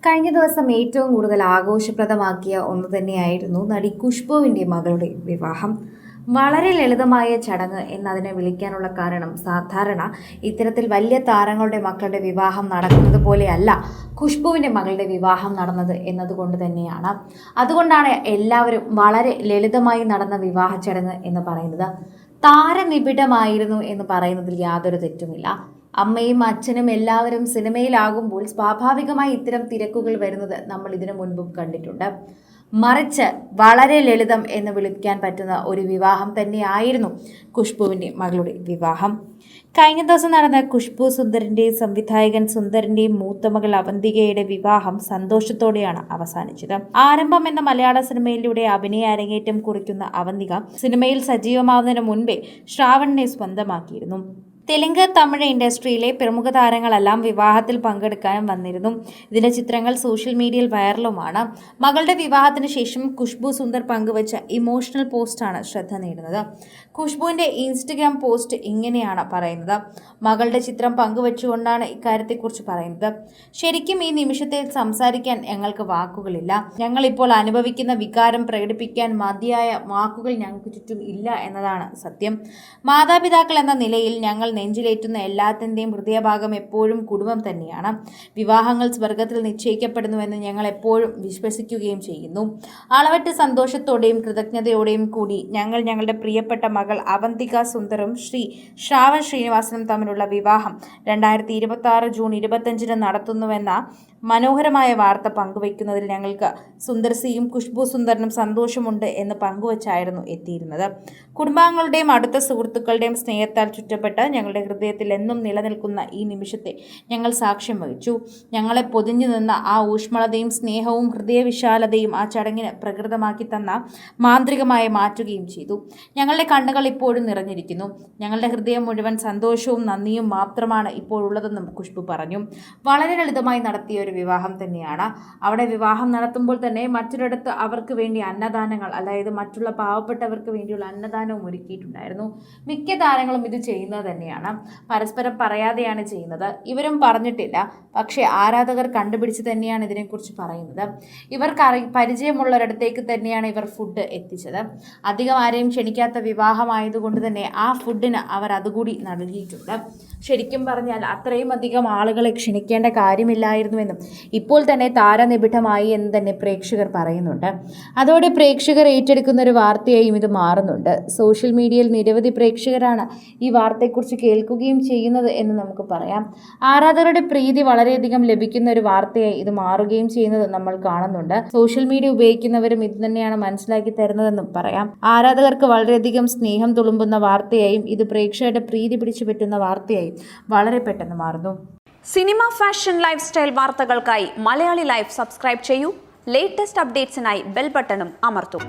കഴിഞ്ഞ ദിവസം ഏറ്റവും കൂടുതൽ ആഘോഷപ്രദമാക്കിയ ഒന്ന് തന്നെയായിരുന്നു നടി ഖുഷ്ബുവിൻ്റെ മകളുടെ വിവാഹം. വളരെ ലളിതമായ ചടങ്ങ് എന്നതിനെ വിളിക്കാനുള്ള കാരണം സാധാരണ ഇത്തരത്തിൽ വലിയ താരങ്ങളുടെ മക്കളുടെ വിവാഹം നടക്കുന്നത് പോലെയല്ല ഖുഷ്ബുവിൻ്റെ മകളുടെ വിവാഹം നടന്നത് എന്നതുകൊണ്ട് തന്നെയാണ്. അതുകൊണ്ടാണ് എല്ലാവരും വളരെ ലളിതമായി നടന്ന വിവാഹ ചടങ്ങ് എന്ന് പറയുന്നത്. താരനിബിഡമായിരുന്നു എന്ന് പറയുന്നതിൽ യാതൊരു തെറ്റുമില്ല. അമ്മയും അച്ഛനും എല്ലാവരും സിനിമയിലാകുമ്പോൾ സ്വാഭാവികമായി ഇത്തരം തിരക്കുകൾ വരുന്നത് നമ്മൾ ഇതിനു മുൻപും കണ്ടിട്ടുണ്ട്. മറിച്ച് വളരെ ലളിതം എന്ന് വിളിക്കാൻ പറ്റുന്ന ഒരു വിവാഹം തന്നെയായിരുന്നു ഖുഷ്ബുവിൻ്റെ മകളുടെ വിവാഹം. കഴിഞ്ഞ ദിവസം നടന്ന ഖുഷ്ബു സുന്ദറിൻ്റെയും സംവിധായകൻ സുന്ദറിൻ്റെയും മൂത്ത മകൾ അവന്തികയുടെ വിവാഹം സന്തോഷത്തോടെയാണ് അവസാനിച്ചത്. ആരംഭം എന്ന മലയാള സിനിമയിലൂടെ അഭിനയ അരങ്ങേറ്റം കുറിക്കുന്ന അവന്തിക സിനിമയിൽ സജീവമാവുന്നതിന് മുൻപേ ശ്രാവണിനെ സ്വന്തമാക്കിയിരുന്നു. തെലുങ്ക് തമിഴ് ഇൻഡസ്ട്രിയിലെ പ്രമുഖ താരങ്ങളെല്ലാം വിവാഹത്തിൽ പങ്കെടുക്കാനും വന്നിരുന്നു. ഇതിന്റെ ചിത്രങ്ങൾ സോഷ്യൽ മീഡിയയിൽ വൈറലുമാണ്. മകളുടെ വിവാഹത്തിന് ശേഷം ഖുഷ്ബു സുന്ദർ പങ്കുവച്ച ഇമോഷണൽ പോസ്റ്റാണ് ശ്രദ്ധ നേടുന്നത്. ഖുഷ്ബുവിന്റെ ഇൻസ്റ്റഗ്രാം പോസ്റ്റ് ഇങ്ങനെയാണ് പറയുന്നത്. മകളുടെ ചിത്രം പങ്കുവച്ചുകൊണ്ടാണ് ഇക്കാര്യത്തെക്കുറിച്ച് പറയുന്നത്. ശരിക്കും ഈ നിമിഷത്തിൽ സംസാരിക്കാൻ ഞങ്ങൾക്ക് വാക്കുകളില്ല. ഞങ്ങൾ ഇപ്പോൾ അനുഭവിക്കുന്ന വികാരം പ്രകടിപ്പിക്കാൻ മതിയായ വാക്കുകൾ ഞങ്ങൾക്ക് ചുറ്റും ഇല്ല എന്നതാണ് സത്യം. മാതാപിതാക്കൾ എന്ന നിലയിൽ ഞങ്ങൾ നെഞ്ചിലേറ്റുന്ന എല്ലാത്തിൻ്റെയും ഹൃദയഭാഗം എപ്പോഴും കുടുംബം തന്നെയാണ്. വിവാഹങ്ങൾ സ്വർഗത്തിൽ നിശ്ചയിക്കപ്പെടുന്നുവെന്ന് ഞങ്ങൾ എപ്പോഴും വിശ്വസിക്കുകയും ചെയ്യുന്നു. അളവറ്റ സന്തോഷത്തോടെയും കൃതജ്ഞതയോടെയും കൂടി ഞങ്ങൾ ഞങ്ങളുടെ പ്രിയപ്പെട്ട മകൾ അവന്തിക സുന്ദറും ശ്രാവൺ ശ്രീനിവാസനും തമ്മിലുള്ള വിവാഹം 2026 ജൂൺ 25 നടത്തുന്നുവെന്ന മനോഹരമായ വാർത്ത പങ്കുവയ്ക്കുന്നതിൽ ഞങ്ങൾക്ക് സുന്ദർസിയും ഖുഷ്ബു സുന്ദറിനും സന്തോഷമുണ്ട് എന്ന് പങ്കുവച്ചായിരുന്നു എത്തിയിരുന്നത്. കുടുംബാംഗങ്ങളുടെയും അടുത്ത സുഹൃത്തുക്കളുടെയും സ്നേഹത്താൽ ചുറ്റപ്പെട്ട് ഞങ്ങളുടെ ഹൃദയത്തിൽ എന്നും നിലനിൽക്കുന്ന ഈ നിമിഷത്തെ ഞങ്ങൾ സാക്ഷ്യം വഹിച്ചു. ഞങ്ങളെ പൊതിഞ്ഞു നിന്ന ആ ഊഷ്മളതയും സ്നേഹവും ഹൃദയവിശാലതയും ആ ചടങ്ങിന് പ്രകൃതമാക്കി തന്ന മാന്ത്രികമായി മാറ്റുകയും ചെയ്തു. ഞങ്ങളുടെ കണ്ണുകൾ ഇപ്പോഴും നിറഞ്ഞിരിക്കുന്നു. ഞങ്ങളുടെ ഹൃദയം മുഴുവൻ സന്തോഷവും നന്ദിയും മാത്രമാണ് ഇപ്പോഴുള്ളതെന്നും ഖുഷ്ബു പറഞ്ഞു. വളരെ ലളിതമായി നടത്തിയ ഒരു വിവാഹം തന്നെയാണ്. അവിടെ വിവാഹം നടത്തുമ്പോൾ തന്നെ മറ്റൊരിടത്ത് അവർക്ക് വേണ്ടി അന്നദാനങ്ങൾ, അതായത് മറ്റുള്ള പാവപ്പെട്ടവർക്ക് വേണ്ടിയുള്ള അന്നദാനവും ഒരുക്കിയിട്ടുണ്ടായിരുന്നു. മിക്ക താരങ്ങളും ഇത് ചെയ്യുന്നത് തന്നെയാണ്. പരസ്പരം പറയാതെയാണ് ചെയ്യുന്നത്. ഇവരും പറഞ്ഞിട്ടില്ല, പക്ഷേ ആരാധകർ കണ്ടുപിടിച്ച് തന്നെയാണ് ഇതിനെക്കുറിച്ച് പറയുന്നത്. ഇവർക്ക് പരിചയമുള്ളൊരിടത്തേക്ക് തന്നെയാണ് ഇവർ ഫുഡ് എത്തിച്ചത്. അധികം ആരെയും ക്ഷണിക്കാത്ത വിവാഹമായതുകൊണ്ട് തന്നെ ആ ഫുഡിന് അവർ അതുകൂടി നൽകിയിട്ടുണ്ട്. ശരിക്കും പറഞ്ഞാൽ അത്രയും അധികം ആളുകളെ ക്ഷണിക്കേണ്ട കാര്യമില്ലായിരുന്നുവെന്നും ഇപ്പോൾ തന്നെ താരനിബിഡമായി എന്ന് തന്നെ പ്രേക്ഷകർ പറയുന്നുണ്ട്. അതോടെ പ്രേക്ഷകർ ഏറ്റെടുക്കുന്ന ഒരു വാർത്തയായും ഇത് മാറുന്നുണ്ട്. സോഷ്യൽ മീഡിയയിൽ നിരവധി പ്രേക്ഷകരാണ് ഈ വാർത്തയെക്കുറിച്ച് കേൾക്കുകയും ചെയ്യുന്നത് എന്ന് നമുക്ക് പറയാം. ആരാധകരുടെ പ്രീതി വളരെയധികം ലഭിക്കുന്ന ഒരു വാർത്തയായി ഇത് മാറുകയും ചെയ്യുന്നത് നമ്മൾ കാണുന്നുണ്ട്. സോഷ്യൽ മീഡിയ ഉപയോഗിക്കുന്നവരും ഇത് തന്നെയാണ് മനസ്സിലാക്കി തരുന്നതെന്നും പറയാം. ആരാധകർക്ക് വളരെയധികം സ്നേഹം തുളുമ്പുന്ന വാർത്തയായും ഇത് പ്രേക്ഷകരുടെ പ്രീതി പിടിച്ചു പറ്റുന്ന വാർത്തയായും വളരെ പെട്ടെന്ന് മാറുന്നു. സിനിമ, ഫാഷൻ, ലൈഫ് സ്റ്റൈൽ വാർത്തകൾക്കായി മലയാളി ലൈഫ് സബ്സ്ക്രൈബ് ചെയ്യൂ. ലേറ്റസ്റ്റ് അപ്ഡേറ്റ്സിനായി ബെൽ ബട്ടണും അമർത്തൂ.